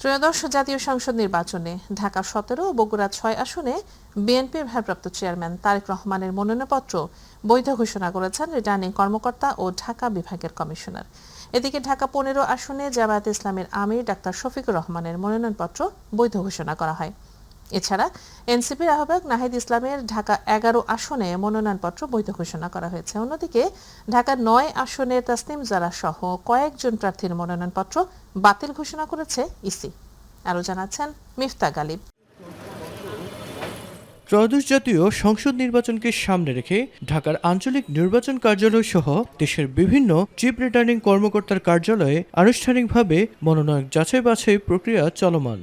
ত্রয়োদশ জাতীয় সংসদ নির্বাচনে ঢাকা 17 ও বগুড়া 6 আসনে বিএনপির ভারপ্রাপ্ত চেয়ারম্যান তারেক রহমানের মনোনয়নপত্র বৈধ ঘোষণা করেছেন রিটার্নিং কর্মকর্তা ও ঢাকা বিভাগের কমিশনার। এদিকে ঢাকা 15 আসনে জামায়াতে ইসলামের আমির ডাক্তার শফিকুর রহমানের মনোনয়নপত্র বৈধ ঘোষণা করা হয়। এছাড়া এনসিপির আহ্বায়ক নাহিদ ইসলামের ঢাকা 11 আসনে মনোনয়নপত্র বৈধ ঘোষণা করা হয়েছে। অন্যদিকে ঢাকা 9 আসনে তাসনিম জারা সহ কয়েকজন প্রার্থীর মনোনয়নপত্র বাতিল ঘোষণা করেছে ইসি। আরও জানাচ্ছেন মিফতা গালিব। ত্রয়োদশ জাতীয় সংসদ নির্বাচনকে সামনে রেখে ঢাকার আঞ্চলিক নির্বাচন কার্যালয় সহ দেশের বিভিন্ন চিফ রিটার্নিং কর্মকর্তার কার্যালয়ে আনুষ্ঠানিকভাবে মনোনয়ন যাচাই বাছাই প্রক্রিয়া চলমান।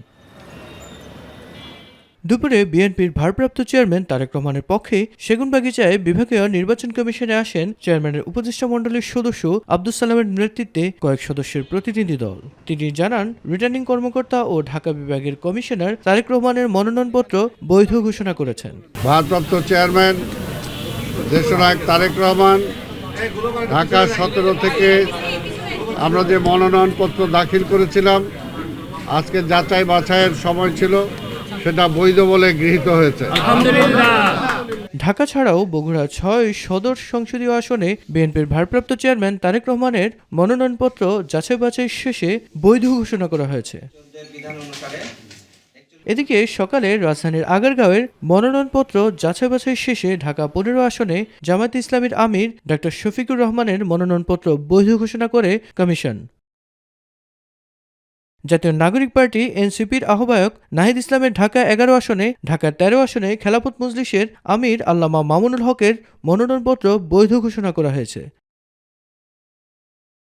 দুপুরে বিএনপির ভারপ্রাপ্ত চেয়ারম্যান তারেক রহমানের পক্ষে সেগুনবাগিচায় বিভাগীয় নির্বাচন কমিশনে আসেন চেয়ারম্যানের উপদেষ্টা মণ্ডলীর সদস্য আব্দুস সালামের নেতৃত্বে কয়েক সদস্যের প্রতিনিধি দল। তিনি জানান, রিটার্নিং কর্মকর্তা ও ঢাকা বিভাগের কমিশনার তারেক রহমানের মনোনয়নপত্র বৈধ ঘোষণা করেছেন। ভারপ্রাপ্ত চেয়ারম্যান দেশনায়ক তারেক রহমান ঢাকা 17 থেকে আমরা যে মনোনয়নপত্র দাখিল করেছিলাম, আজকে যাচাই বাছাইয়ের সময় ছিল, সেটা বৈধ বলে গৃহীত হয়েছে। ঢাকা ছাড়াও বগুড়া 6 সদর সংসদীয় আসনে বিএনপির ভারপ্রাপ্ত চেয়ারম্যান তারেক রহমানের মনোনয়নপত্র যাচাই বাছাই শেষে বৈধ ঘোষণা করা হয়েছে। এদিকে সকালে রাজধানীর আগারগাঁওয়ের মনোনয়নপত্র যাচাই বাছাই শেষে ঢাকা 15 আসনে জামায়াতে ইসলামীর আমির ডাক্তার শফিকুর রহমানের মনোনয়নপত্র বৈধ ঘোষণা করে কমিশন। জাতীয় নাগরিক পার্টি এনসিপির আহ্বায়ক নাহিদ ইসলামের ঢাকা 11 আসনে, ঢাকা 13 আসনে খেলাফত মজলিসের আমির আল্লামা মামুনুল হকের মনোনয়নপত্র বৈধ ঘোষণা করা হয়েছে।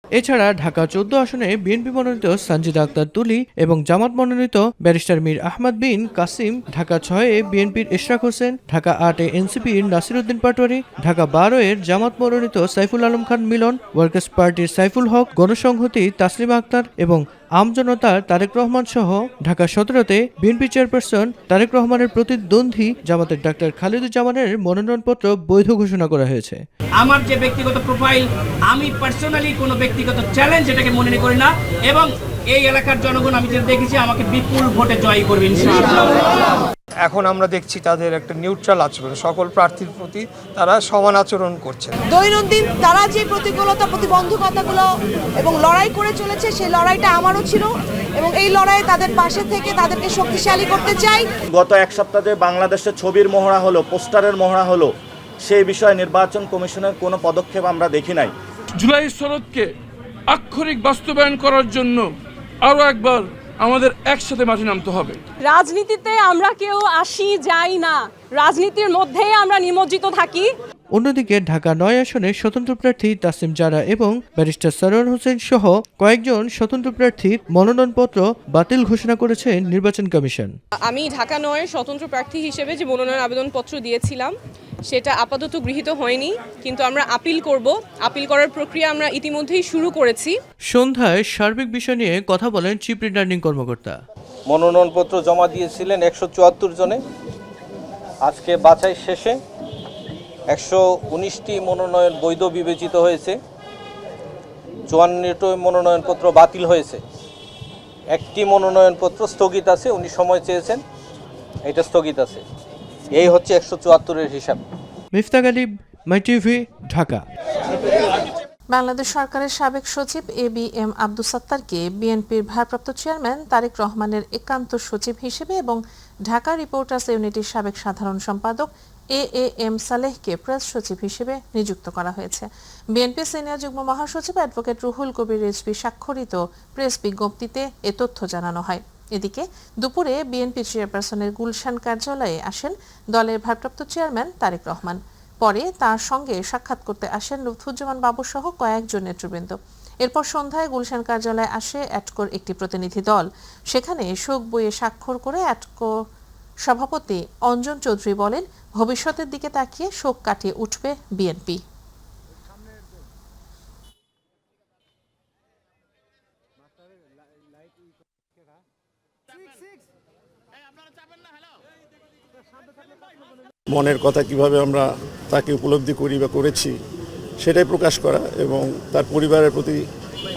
এছাড়া ঢাকা 14 আসনে বিএনপি মনোনীত সানজিদা আক্তার তুলি এবং জামাত মনোনীত ব্যারিস্টার মীর আহমদ বিন কাসিম, ঢাকা 6-এ বিএনপির ইশরাক হোসেন, ঢাকা 8-এ এনসিপির নাসির উদ্দিন পাটোয়ারি, ঢাকা 12-এর জামাত মনোনীত সাইফুল আলম খান মিলন, ওয়ার্কার্স পার্টির সাইফুল হক, গণসংহতি তাসলিমা আক্তার এবং আমজনতার তারেক রহমান সহ ঢাকা 17-তে বিএনপি চেয়ারপারসন তারেক রহমানের প্রতিদ্বন্দ্বী জামাতের ডাক্তার খালিদুজ্জামানের মনোনয়নপত্র বৈধ ঘোষণা করা হয়েছে। আমার যে ব্যক্তিগত প্রোফাইল, আমি পার্সোনালি কোনো ব্যক্তিগত চ্যালেঞ্জ এটাকে মনে করি না, এবং এই এলাকার জনগণ আমি যেটা দেখেছি আমাকে বিপুল ভোটে জয়ী করবে ইনশাআল্লাহ। এখন আমরা দেখছি তাদের একটা নিউট্রাল আচরণ, সকল প্রার্থীর প্রতি তারা সমান আচরণ করছে। দৈনন্দিন তারা যে প্রতিকূলতা প্রতিবন্ধকতাগুলো এবং লড়াই করে চলেছে, সেই লড়াইটা আমারও ছিল এবং এই লড়াই তাদের পাশে থেকে তাদেরকে শক্তিশালী করতে চাই। গত এক সপ্তাহে বাংলাদেশে ছবির মহড়া হলো, পোস্টারের মহড়া হলো, সেই বিষয়ে নির্বাচন কমিশনের কোনো পদক্ষেপ আমরা দেখি নাই। জুলাই সনদকে আক্ষরিক বাস্তবায়ন করার জন্য আরও একবার আমাদের একসাথে মাঠে নামতে হবে। রাজনীতিতে আমরা কেউ আসি যাই না, রাজনীতির মধ্যেই আমরা নিমজ্জিত থাকি। অন্যদিকে ঢাকা 9 আসনে স্বতন্ত্র প্রার্থী তাসনিম জারা এবং ব্যারিস্টার সরোয়ার হোসেন সহ কয়েকজন স্বতন্ত্র প্রার্থীর মনোনয়নপত্র বাতিল ঘোষণা করেছে নির্বাচন কমিশন। আমি ঢাকা 9-এর স্বতন্ত্র প্রার্থী হিসেবে যে মনোনয়ন আবেদনপত্র দিয়েছিলাম, সেটা আপাতত গৃহীত হয়নি, কিন্তু আমরা আপিল করব। আপিল করার প্রক্রিয়া আমরা ইতিমধ্যেই শুরু করেছি। সন্ধ্যায় সার্বিক বিষয় নিয়ে কথা বলেন চিফ রিটার্নিং কর্মকর্তা। মনোনয়নপত্র জমা দিয়েছিলেন 174 জনে। আজকে বাছাই শেষে 119টি মনোনয়ন বৈধ বিবেচিত হয়েছে, 54টি মনোনয়নপত্র বাতিল হয়েছে, একটি মনোনয়নপত্র স্থগিত আছে। উনি সময় চেয়েছেন, এটা স্থগিত আছে। এই হচ্ছে 174-এর হিসাব। মিফতা গালিব, মাই টিভি, ঢাকা। বাংলাদেশ সরকারের সাবেক সচিব ABM আব্দুস সাত্তারকে বিএনপির ভারপ্রাপ্ত চেয়ারম্যান তারেক রহমানের একান্ত সচিব হিসেবে এবং ঢাকা রিপোর্টার্স ইউনিটির সাবেক সাধারণ সম্পাদক AAM সালেহকে প্রেস সচিব হিসেবে নিযুক্ত করা হয়েছে। বিএনপি সিনিয়র যুগ্ম মহাসচিব অ্যাডভোকেট রুহুল কবির রিজভী স্বাক্ষরিত প্রেস বিজ্ঞপ্তিতে এ তথ্য জানানো হয়। এদিকে দুপুরে বিএনপি চেয়ারপারসনের গুলশান কার্যালয়ে আসেন দলের ভারপ্রাপ্ত চেয়ারম্যান তারেক রহমান। পরে তার সঙ্গে সাক্ষাৎ করতে আসেন লুৎফুজ্জামান বাবু সহ কয়েকজন নেতৃবৃন্দ। এরপর সন্ধ্যায় গুলশান কার্যালয়ে আসে অ্যাটকোর একটি প্রতিনিধি দল। সেখানে শোক বইয়ে স্বাক্ষর করে অ্যাটকো সভাপতি অঞ্জন চৌধুরী বলেন, ভবিষ্যতের দিকে তাকিয়ে শোক কাটিয়ে উঠবে বিএনপি। মনের কথা কিভাবে আমরা তাকে উপলব্ধি করি বা করেছি সেটাই প্রকাশ করা এবং তার পরিবারের প্রতি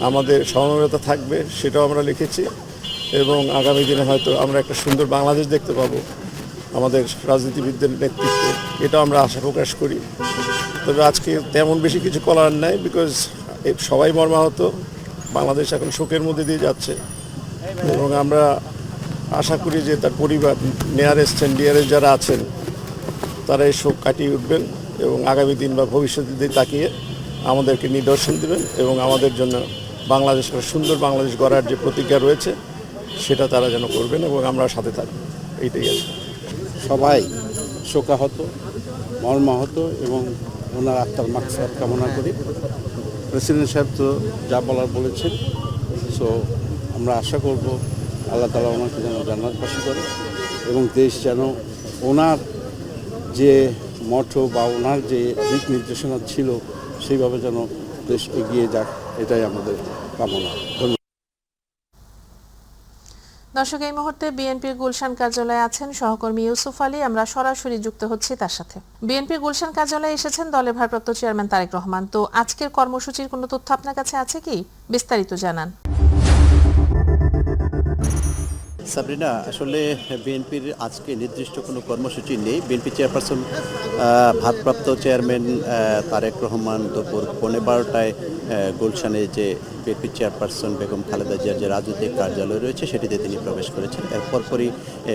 আমাদের সমবেদনা থাকবে সেটাও আমরা লিখেছি। এবং আগামী দিনে হয়তো আমরা একটা সুন্দর বাংলাদেশ দেখতে পাবো আমাদের রাজনীতিবিদদের নেতৃত্বে, এটা আমরা আশা প্রকাশ করি। তবে আজকে তেমন বেশি কিছু করার নাই, বিকজ সবাই মর্মাহত, বাংলাদেশ এখন শোকের মধ্যে দিয়ে যাচ্ছে এবং আমরা আশা করি যে তার পরিবার, নিয়ারেস্ট অ্যান্ড ডিয়ারেস্ট যারা আছেন তারা এই শোক কাটিয়ে উঠবেন এবং আগামী দিন বা ভবিষ্যতের দিকে তাকিয়ে আমাদেরকে নিদর্শন দেবেন এবং আমাদের জন্য বাংলাদেশ, সুন্দর বাংলাদেশ গড়ার যে প্রতিজ্ঞা রয়েছে সেটা তারা যেন করবেন এবং আমরা সাথে থাকব, এইটাই আছে। সবাই শোকাহত, মর্মাহত এবং ওনার আত্মার মাগফিরাত কামনা করি। প্রেসিডেন্ট সাহেব তো যা বলার বলেছেন, সো আমরা আশা করব আল্লাহ তাআলা ওনাকে যেন জান্নাতবাসী করে এবং দেশ যেন ওনার যে মঠো বা ওনার যে দিক নির্দেশনা ছিল সেইভাবে যেন দেশ এগিয়ে যাক, এটাই আমাদের কামনা। ধন্যবাদ। দর্শক, এই মুহূর্তে বিএনপির গুলশান কার্যালয়ে আছেন সহকর্মী ইউসুফ আলী। আমরা সরাসরি যুক্ত হচ্ছি তার সাথে। বিএনপির গুলশান কার্যালয়ে এসেছেন দলের ভারপ্রাপ্ত চেয়ারম্যান তারেক রহমান। তো আজকের কর্মসূচির কোনো তথ্য আপনার কাছে আছে কি? বিস্তারিত জানান। সাবরিনা, আসলে বিএনপির আজকে নির্দিষ্ট কোনো কর্মসূচি নেই। বিএনপি চেয়ারপারসন ভারপ্রাপ্ত চেয়ারম্যান তারেক রহমান দুপুর 12:15টায় গুলশানে যে বিএনপি চেয়ারপারসন বেগম খালেদা জিয়ার যে রাজনৈতিক কার্যালয় রয়েছে সেটিতে তিনি প্রবেশ করেছেন। এর পরপরই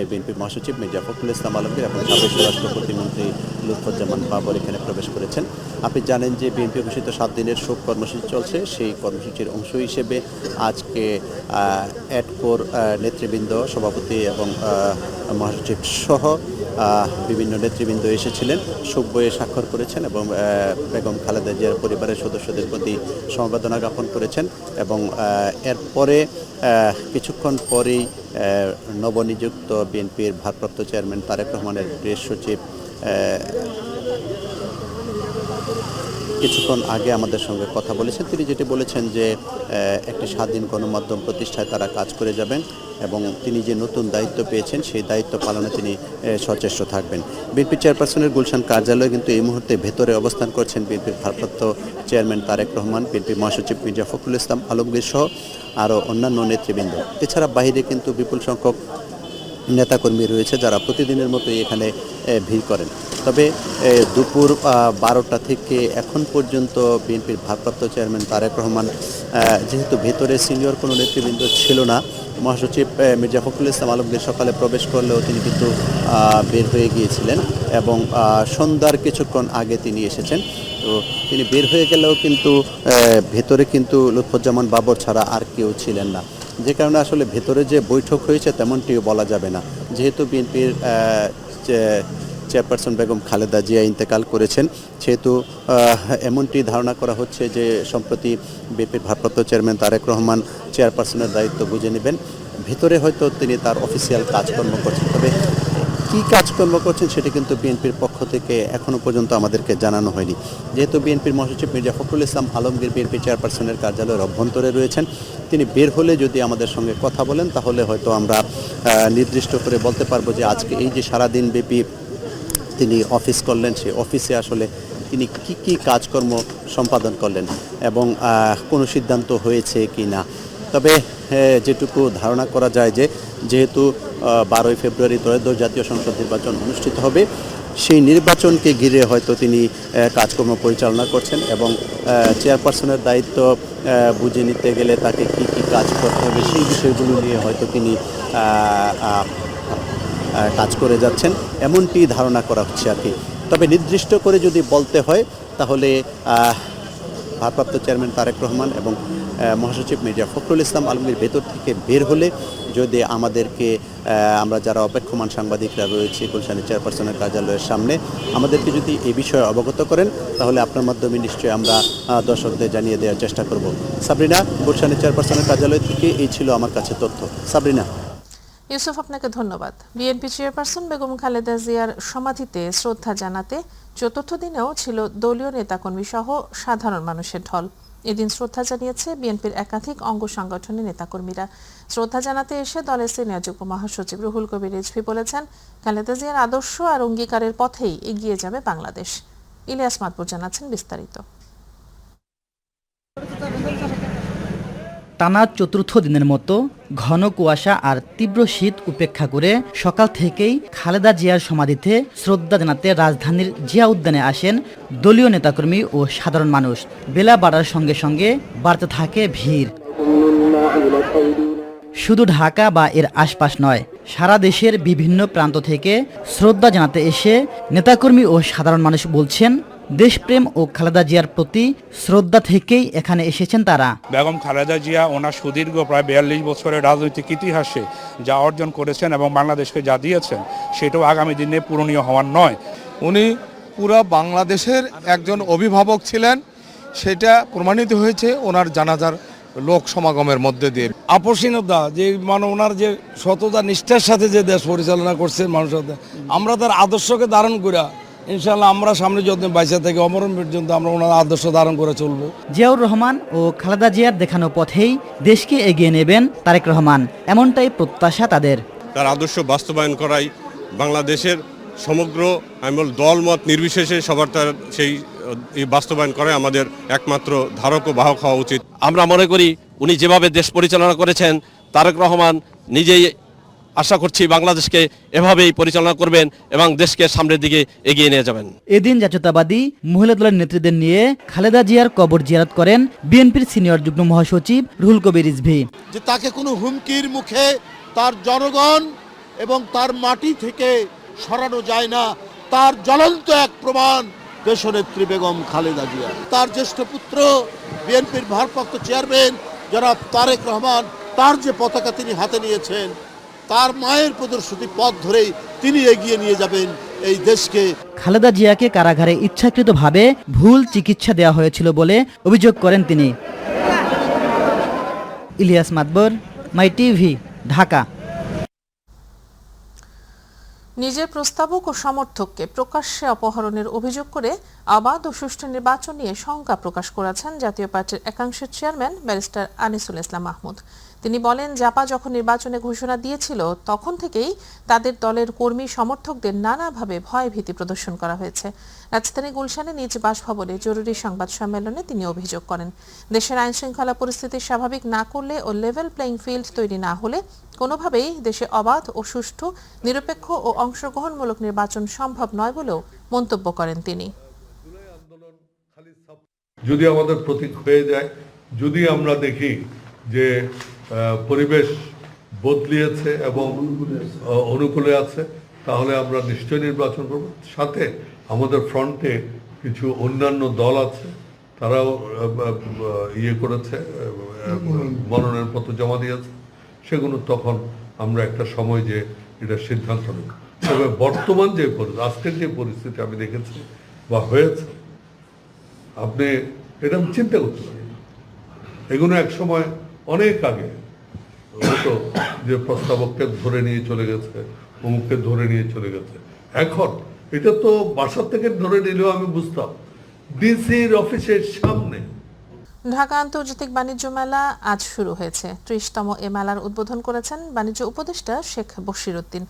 বিএনপি মহাসচিব মির্জা ফখরুল ইসলাম আলমগীর এবং সাবেক স্বরাষ্ট্র প্রতিমন্ত্রী লুৎফুজ্জামান বাবর এখানে প্রবেশ করেছেন। আপনি জানেন যে বিএনপি ঘোষিত 7 দিনের শোক কর্মসূচি চলছে। সেই কর্মসূচির অংশ হিসেবে আজকে এডকোর নেতৃবৃন্দ, সভাপতি এবং মহাসচিব সহ বিভিন্ন নেতৃবৃন্দ এসেছিলেন, শোক বইয়ে স্বাক্ষর করেছেন এবং বেগম খালেদা জিয়ার পরিবারের সদস্যদের প্রতি সমবেদনা জ্ঞাপন করেছেন। এবং এরপরে কিছুক্ষণ পরেই নবনিযুক্ত বিএনপির ভারপ্রাপ্ত চেয়ারম্যান তারেক রহমানের প্রেস সচিব কিছুক্ষণ আগে আমাদের সঙ্গে কথা বলেছেন। তিনি যেটি বলেছেন যে একটি স্বাধীন গণমাধ্যম প্রতিষ্ঠায় তারা কাজ করে যাবেন এবং তিনি যে নতুন দায়িত্ব পেয়েছেন সেই দায়িত্ব পালনে তিনি সচেষ্ট থাকবেন। বিএনপি চেয়ারপারসনের গুলশান কার্যালয়ে কিন্তু এই মুহূর্তে ভেতরে অবস্থান করছেন বিএনপির ভারপ্রাপ্ত চেয়ারম্যান তারেক রহমান, বিএনপি মহাসচিব মির্জা ফখরুল ইসলাম আলমগীর সহ আরও অন্যান্য নেতৃবৃন্দ। এছাড়া বাইরে কিন্তু বিপুল সংখ্যক নেতাকর্মী রয়েছে যারা প্রতিদিনের মতোই এখানে ভিড় করেন। তবে দুপুর 12টা থেকে এখন পর্যন্ত বিএনপির ভারপ্রাপ্ত চেয়ারম্যান তারেক রহমান, যেহেতু ভেতরে সিনিয়র কোনো নেতৃবৃন্দ ছিল না, মহাসচিব মির্জা ফখরুল ইসলাম আলমগীর সকালে প্রবেশ করলেও তিনি কিন্তু বের হয়ে গিয়েছিলেন এবং সন্ধ্যার কিছুক্ষণ আগে তিনি এসেছেন। তো তিনি বের হয়ে গেলেও কিন্তু ভেতরে কিন্তু লুৎফুজ্জামান বাবর ছাড়া আর কেউ ছিলেন না, যে কারণে আসলে ভেতরে যে বৈঠক হয়েছে তেমনটিও বলা যাবে না। যেহেতু বিএনপির চেয়ারপারসন বেগম খালেদা জিয়া ইন্তেকাল করেছেন, সেহেতু এমনটি ধারণা করা হচ্ছে যে সম্প্রতি বিএনপির ভারপ্রাপ্ত চেয়ারম্যান তারেক রহমান চেয়ারপারসনের দায়িত্ব বুঝে নেবেন। ভিতরে হয়তো তিনি তার অফিসিয়াল কাজকর্ম করছেন, তবে কী কাজকর্ম করছেন সেটি কিন্তু বিএনপির পক্ষ থেকে এখনও পর্যন্ত আমাদেরকে জানানো হয়নি। যেহেতু বিএনপির মহাসচিব মির্জা ফখরুল ইসলাম আলমগীর বিএনপি চেয়ারপারসনের কার্যালয়ের অভ্যন্তরে রয়েছেন, তিনি বের হলে যদি আমাদের সঙ্গে কথা বলেন তাহলে হয়তো আমরা নির্দিষ্ট করে বলতে পারবো যে আজকে এই যে সারাদিন ব্যাপী তিনি অফিস করলেন, সেই অফিসে আসলে তিনি কি কি কাজকর্ম সম্পাদন করলেন এবং কোনো সিদ্ধান্ত হয়েছে কি না। তবে যেটুকু ধারণা করা যায় যে যেহেতু 12ই ফেব্রুয়ারি ত্রয়োদশ জাতীয় সংসদ নির্বাচন অনুষ্ঠিত হবে, সেই নির্বাচনকে ঘিরে হয়তো তিনি কাজকর্ম পরিচালনা করছেন এবং চেয়ারপারসনের দায়িত্ব বুঝে নিতে গেলে তাকে কি কি কাজ করতে হবে সেই বিষয়গুলো নিয়ে হয়তো তিনি কাজ করে যাচ্ছেন, এমনটি ধারণা করা হচ্ছে আর কি। তবে নির্দিষ্ট করে যদি বলতে হয় তাহলে ভারপ্রাপ্ত চেয়ারম্যান তারেক রহমান এবং মহাসচিব মির্জা ফখরুল ইসলাম আলমগীর ভেতর থেকে বের হলে যদি আমাদেরকে, আমরা যারা অপেক্ষমান সাংবাদিকরা রয়েছে গুলশানের চেয়ারপারসনের কার্যালয়ের সামনে, আমাদেরকে যদি এই বিষয়ে অবগত করেন তাহলে আপনার মাধ্যমে নিশ্চয়ই আমরা দর্শকদের জানিয়ে দেওয়ার চেষ্টা করব। সাবরিনা, গুলশানের চেয়ারপারসনের কার্যালয় থেকে এই ছিল আমার কাছে তথ্য। সাবরিনা। ইউসুফ, আপনাকে ধন্যবাদ। বিএনপি চেয়ারপারসন বেগম খালেদা জিয়ার সমাধিতে শ্রদ্ধা জানাতে চতুর্থ দিনেও ছিল দলীয় নেতাকর্মী সহ সাধারণ মানুষের ঢল। এদিন শ্রদ্ধা জানিয়েছে বিএনপির একাধিক অঙ্গ সংগঠনের নেতাকর্মীরা। শ্রদ্ধা জানাতে এসে দলের সিনিয়র যুগ্ম মহাসচিব রুহুল কবির রিজভী বলেছেন, খালেদা জিয়ার আদর্শ আর অঙ্গীকারের পথেই এগিয়ে যাবে বাংলাদেশ। ইলিয়াস মাতবর জানাচ্ছেন বিস্তারিত। টানা চতুর্থ দিনের মতো ঘন কুয়াশা আর তীব্র শীত উপেক্ষা করে সকাল থেকেই খালেদা জিয়ার সমাধিতে শ্রদ্ধা জানাতে রাজধানীর জিয়া উদ্যানে আসেন দলীয় নেতাকর্মী ও সাধারণ মানুষ। বেলা বাড়ার সঙ্গে সঙ্গে বাড়তে থাকে ভিড়। শুধু ঢাকা বা এর আশপাশ নয়, সারা দেশের বিভিন্ন প্রান্ত থেকে শ্রদ্ধা জানাতে এসে নেতাকর্মী ও সাধারণ মানুষ বলছেন, দেশপ্রেম ও খালেদা জিয়ার প্রতি শ্রদ্ধা থেকেই এখানে এসেছেন তারা। বেগম খালেদা জিয়া ওনার সুদীর্ঘ প্রায় 42 বছরের রাজনৈতিক ইতিহাসে যা অর্জন করেছেন এবং বাংলাদেশকে যা দিয়েছেন সেটাও আগামী দিনে পূরণীয় হওয়ার নয়। উনি পুরো বাংলাদেশের একজন অভিভাবক ছিলেন, সেটা প্রমাণিত হয়েছে ওনার জানাজার লোক সমাগমের মধ্যে দিয়ে। আপসীনতা যে ওনার যে সততা নিষ্ঠার সাথে যে দেশ পরিচালনা করছে মানুষের, আমরা তার আদর্শকে ধারণ করে ইনশাআল্লাহ আমরা সামনে যত বাইসা থেকে অমরণ পর্যন্ত আমরা ওনার আদর্শ ধারণ করে চলবো। জিয়াউর রহমান ও খালেদা জিয়ার দেখানো পথেই দেশকে এগিয়ে নেবেন তারেক রহমান, এমনটাই প্রত্যাশা তাদের। তার আদর্শ বাস্তবায়ন করাই বাংলাদেশের সমগ্র দলমত নির্বিশেষে সবার তার সেই বাস্তবায়ন করাই আমাদের একমাত্র ধারক ও বাহক হওয়া উচিত। আমরা মনে করি উনি যেভাবে দেশ পরিচালনা করেছেন, তারেক রহমান নিজেই আশা করছি বাংলাদেশকে এভাবেই পরিচালনা করবেন এবং দেশকে সামনের দিকে এগিয়ে নিয়ে যাবেন। এদিন জাতীয়তাবাদী মহিলা দলের নেতৃত্বের নিয়ে খালেদা জিয়ার কবর জিয়ারত করেন বিএনপির সিনিয়র যুগ্ম মহাসচিব রুহুল কবির রিজভী। যে তাকে কোনো হুমকির মুখে তার জনগণ এবং তার মাটি থেকে সরানো যায় না, তার জ্বলন্ত এক প্রমাণ দেশনেত্রী বেগম খালেদা জিয়া। তার জ্যেষ্ঠ পুত্র বিএনপির ভারপ্রাপ্ত চেয়ারম্যান জনাব তারেক রহমান, তার যে পতাকা তিনি হাতে নিয়েছেন, তার মায়ের প্রদর্শিত পথ ধরেই তিনি এগিয়ে নিয়ে যাবেন এই দেশকে। খালেদা জিয়াকে কারাগারে ইচ্ছাকৃতভাবে ভুল চিকিৎসা দেওয়া হয়েছিল বলে অভিযোগ করেন তিনি। ইলিয়াস মাতবর, মাই টিভি, ঢাকা। নিজের প্রস্তাবক ও সমর্থককে প্রকাশ্যে অপহরণের অভিযোগ করে অবাধ ও সুষ্ঠু নির্বাচন নিয়ে শঙ্কা প্রকাশ করেছেন জাতীয় পার্টির একাংশের চেয়ারম্যান ব্যারিস্টার আনিসুল ইসলাম মাহমুদ। তিনি বলেন, জাপা যখন নির্বাচনে ঘোষণা দিয়েছিল তখন থেকেই তাদের দলের কর্মী সমর্থকদের নানাভাবে ভয় ভীতি প্রদর্শন করা হয়েছে। রাজধানী গুলশানে নিজ বাসভবনে জরুরি সংবাদ সম্মেলনে তিনি অভিযোগ করেন, দেশের আইন শৃঙ্খলা পরিস্থিতি স্বাভাবিক না করলে ও লেভেল প্লেইং ফিল্ড তৈরি না হলে কোনোভাবেই দেশে অবাধ ও সুষ্ঠু, নিরপেক্ষ ও অংশগ্রহণমূলক নির্বাচন সম্ভব নয় বলেও মন্তব্য করেন তিনি। যদি আমাদের প্রতীক হয়ে যায়, যদি আমরা দেখি যে পরিবেশ বদলিয়েছে এবং অনুকূলে আছে, তাহলে আমরা নিশ্চয়ই নির্বাচন করব। সাথে আমাদের ফ্রন্টে কিছু অন্যান্য দল আছে, তারাও করেছে, মনোনয়নপত্র জমা দিয়েছে, সেগুলো তখন আমরা একটা সময় যে এটা সিদ্ধান্ত নেব। তবে বর্তমান যে আজকের যে পরিস্থিতি আমি দেখেছি বা হয়েছে, আপনি এটা চিন্তা করতে পারেন। এগুলো এক সময় অনেক আগে হতো যে প্রস্তাবককে ধরে নিয়ে চলে গেছে, অমুককে ধরে নিয়ে চলে গেছে। এখন এটা তো বাসা থেকে ধরে নিলেও আমি বুঝতাম, ডিসির অফিসের সামনে। ঢাকা আন্তর্জাতিক বাণিজ্য মেলা আজ শুরু হয়েছে। ৩০তম এ মেলার উদ্বোধন করেছেন বাণিজ্য উপদেষ্টা শেখ বশির উদ্দিন।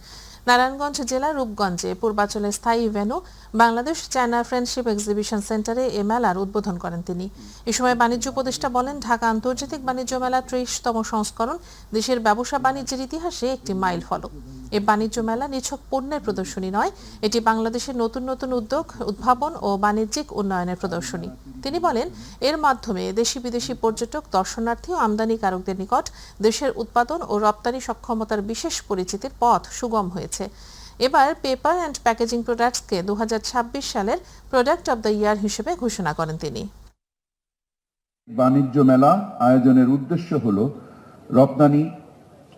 নারায়ণগঞ্জ জেলার রূপগঞ্জে পূর্বাচলে স্থায়ী venue Bangladesh China friendship exhibition সেন্টারে এ মেলার উদ্বোধন করেন তিনি। এ সময় বাণিজ্য উপদেষ্টা বলেন, ঢাকা আন্তর্জাতিক বাণিজ্য মেলা ৩০তম সংস্করণ দেশের ব্যবসা বাণিজ্যের ইতিহাসে একটি মাইল ফলক। এ বাণিজ্য মেলা নিছক পণ্যের প্রদর্শনী নয়, এটি বাংলাদেশের নতুন নতুন উদ্যোগ, উদ্ভাবন ও বাণিজ্যিক উন্নয়নের প্রদর্শনী। তিনি বলেন, এর মাধ্যমে দেশি বিদেশি পর্যটক, দর্শনার্থী ও আমদানিকারকদের নিকট দেশের উৎপাদন ও রপ্তানি সক্ষমতার বিশেষ পরিচিতির পথ সুগম হয়েছে। এবার পেপার অ্যান্ড প্যাকেজিং প্রোডাক্টসকে 2026 সালের প্রোডাক্ট অব দ্য ইয়ার হিসেবে ঘোষণা করেন তিনি। বাণিজ্য মেলা আয়োজনের উদ্দেশ্য হল রপ্তানি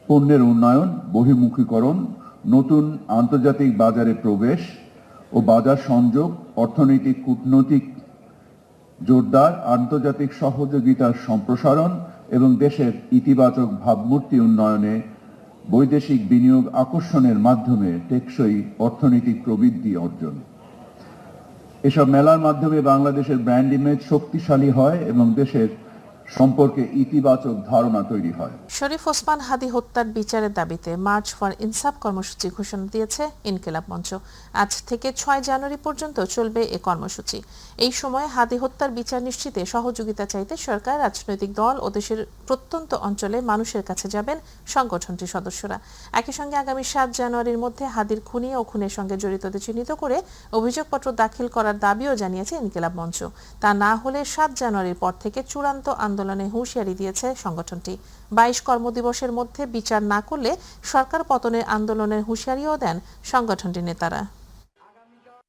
পণ্যের উন্নয়ন, বহির্মুখীকরণ, নতুন আন্তর্জাতিক বাজারে প্রবেশ ও বাজার সংযোগ, অর্থনৈতিক কূটনৈতিক জোরদার, আন্তর্জাতিক সহযোগিতার সম্প্রসারণ এবং দেশের ইতিবাচক ভাবমূর্তি উন্নয়নে বৈদেশিক বিনিয়োগ আকর্ষণের মাধ্যমে টেকসই অর্থনৈতিক প্রবৃদ্ধি অর্জন। এসব মেলার মাধ্যমে বাংলাদেশের ব্র্যান্ড ইমেজ শক্তিশালী হয় এবং দেশের সম্পর্কে ইতিবাচক ধারণা তৈরি হয়। শরীফ ওসমান হাদি হত্যার বিচারের দাবিতে মার্চ ফর ইনসাফ কর্মসূচি ঘোষণা দিয়েছে ইনকিলাব মঞ্চ। আজ থেকে 6 জানুয়ারি পর্যন্ত চলবে এ কর্মসূচি। এই সময় হাদি হত্যার বিচার নিশ্চিতে সহযোগিতা চাইতে সরকার, রাজনৈতিক দল ও দেশের প্রত্যন্ত অঞ্চলে মানুষের কাছে যাবেন সংগঠনটির সদস্যরা। একই সঙ্গে আগামী 7 জানুয়ারির মধ্যে হাদির খুনি ও খুনের সঙ্গে জড়িতদের চিহ্নিত করে অভিযোগপত্র দাখিল করার দাবিও জানিয়েছে ইনকিলাব মঞ্চ। তা না হলে 7 জানুয়ারির পর থেকে চূড়ান্ত আন্দোলনে হুঁশিয়ারি দিয়েছে সংগঠনটি। 22 কর্মদিবসের মধ্যে বিচার না করলে সরকার পতনের আন্দোলনের হুঁশিয়ারিও দেন সংগঠনটির নেতারা।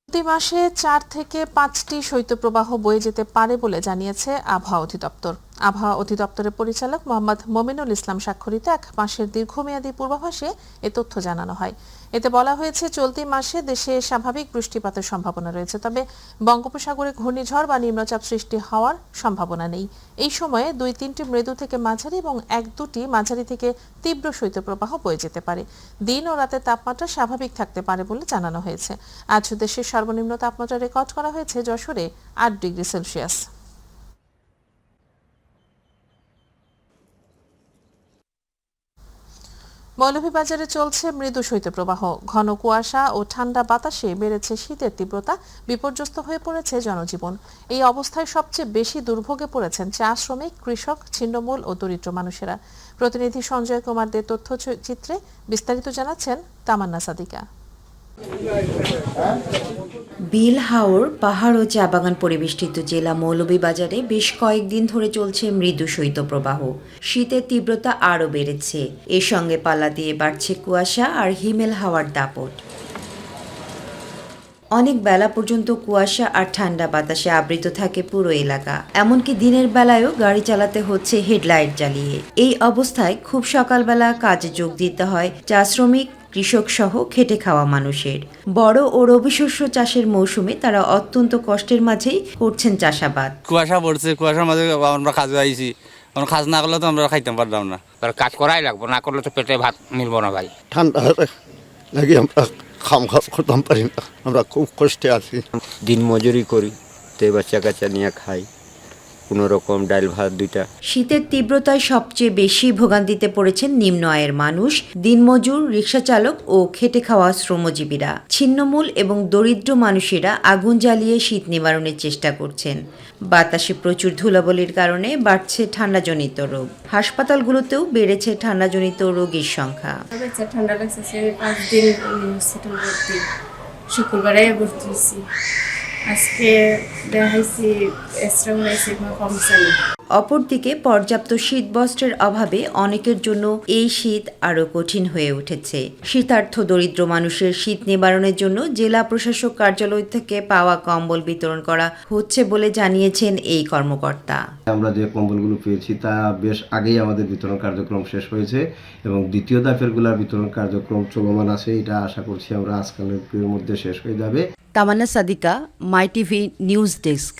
প্রতি মাসে 4 থেকে 5টি শৈত্যপ্রবাহ বয়ে যেতে পারে বলে জানিয়েছে আবহাওয়া অধিদপ্তর। আবহাওয়া অধিদপ্তরের পরিচালক মোহাম্মদ মমিনুল ইসলাম স্বাক্ষরিত 1 মাসের দীর্ঘমেয়াদী পূর্বাভাসে এ তথ্য জানানো হয়। এতে বলা হয়েছে, চলতি মাসে দেশে স্বাভাবিক বৃষ্টিপাতের সম্ভাবনা রয়েছে, তবে বঙ্গোপসাগরে ঘূর্ণিঝড় বা নিম্নচাপ সৃষ্টি হওয়ার সম্ভাবনা নেই। এই সময়ে 2-3টি মৃদু থেকে মাঝারি এবং 1-2টি মাঝারি থেকে তীব্র শৈত্যপ্রবাহ বয়ে যেতে পারে। দিন ও রাতের তাপমাত্রা স্বাভাবিক থাকতে পারে বলে জানানো হয়েছে। আজ দেশের সর্বনিম্ন তাপমাত্রা রেকর্ড করা হয়েছে যশোরে 8 ডিগ্রি সেলসিয়াস। মৌলভীবাজারে চলছে মৃদু শৈত্যপ্রবাহ। ঘন কুয়াশা ও ঠান্ডা বাতাসে বেড়েছে শীতের তীব্রতা, বিপর্যস্ত হয়ে পড়েছে জনজীবন। এই অবস্থায় সবচেয়ে বেশি দুর্ভোগে পড়েছেন চা শ্রমিক, কৃষক, ছিন্নমূল ও দরিদ্র মানুষেরা। প্রতিনিধি সঞ্জয় কুমার দে তথ্যচিত্রে বিস্তারিত জানাচ্ছেন তামান্না সাদিকা। বিল হাওর পাহাড় ও চা বাগান পরিবেষ্টিত জেলা মৌলভীবাজারে বেশ কয়েকদিন ধরে চলছে মৃদু শৈত্যপ্রবাহ। শীতের তীব্রতা আরও বেড়েছে। এর সঙ্গে পাল্লা দিয়ে বাড়ছে কুয়াশা আর হিমেল হাওয়ার দাপট। অনেক বেলা পর্যন্ত কুয়াশা আর ঠান্ডা বাতাসে আবৃত থাকে পুরো এলাকা। এমনকি দিনের বেলায়ও গাড়ি চালাতে হচ্ছে হেডলাইট জ্বালিয়ে। এই অবস্থায় খুব সকালবেলা কাজে যোগ দিতে হয় চা শ্রমিক, কৃষক সহ খেটে খাওয়া মানুষের। বড় ও রবি শস্য চাষের মৌসুমে তারা অত্যন্ত কষ্টের মাঝেই করছেন চাষাবাদ। কুয়াশা পড়ছে, কুয়াশার মাঝে আমরা কাজে আইছি, কাজ না করলে তো আমরা খাইতে পারলাম না। কাজ করাই লাগবো, না করলে তো পেটে ভাত মিলবো না ভাই। ঠান্ডা লাগে আমরা খাম করতাম পারি না, আমরা খুব কষ্টে আছি। দিন মজুরি করি, তো বাচ্চা কাচ্চা নিয়ে খাই, কোনো রকম ডাল ভাত 2টা। শীতের তীব্রতায় সবচেয়ে বেশি ভোগান্তিতে পড়েছেন নিম্ন আয়ের মানুষ, দিনমজুর, রিকশা চালক ও খেটে খাওয়া শ্রমজীবীরা। ছিন্নমূল এবং দরিদ্র মানুষেরা আগুন জ্বালিয়ে শীত নিবারণের চেষ্টা করছেন। বাতাসে প্রচুর ধুলাবলির কারণে বাড়ছে ঠান্ডাজনিত রোগ। হাসপাতালগুলোতেও বেড়েছে ঠান্ডাজনিত রোগীর সংখ্যা। ঠান্ডা লাগছে, 5 দিন ভর্তি, শুক্রবারে ভর্তি হয়েছি, আজকে দেখাইছি এক্সট্রা হয়েছে কমছে না। অপরদিকে পর্যাপ্ত শীতবস্ত্রের অভাবে অনেকের জন্য এই শীত আরও কঠিন হয়ে উঠেছে। শীতার্থ দরিদ্র মানুষের শীত নিবারণের জন্য জেলা প্রশাসক কার্যালয় থেকে পাওয়া কম্বল বিতরণ করা হচ্ছে বলে জানিয়েছেন এই কর্মকর্তা। আমরা যে কম্বলগুলো পেয়েছি তা বেশ আগেই আমাদের বিতরণ কার্যক্রম শেষ হয়েছে এবং দ্বিতীয় দফারগুলোর বিতরণ কার্যক্রম চলমান আছে। এটা আশা করছি আমরা আজকালের মধ্যে শেষ হয়ে যাবে। তামান্না সাদিকা, মাই টিভি নিউজ ডেস্ক।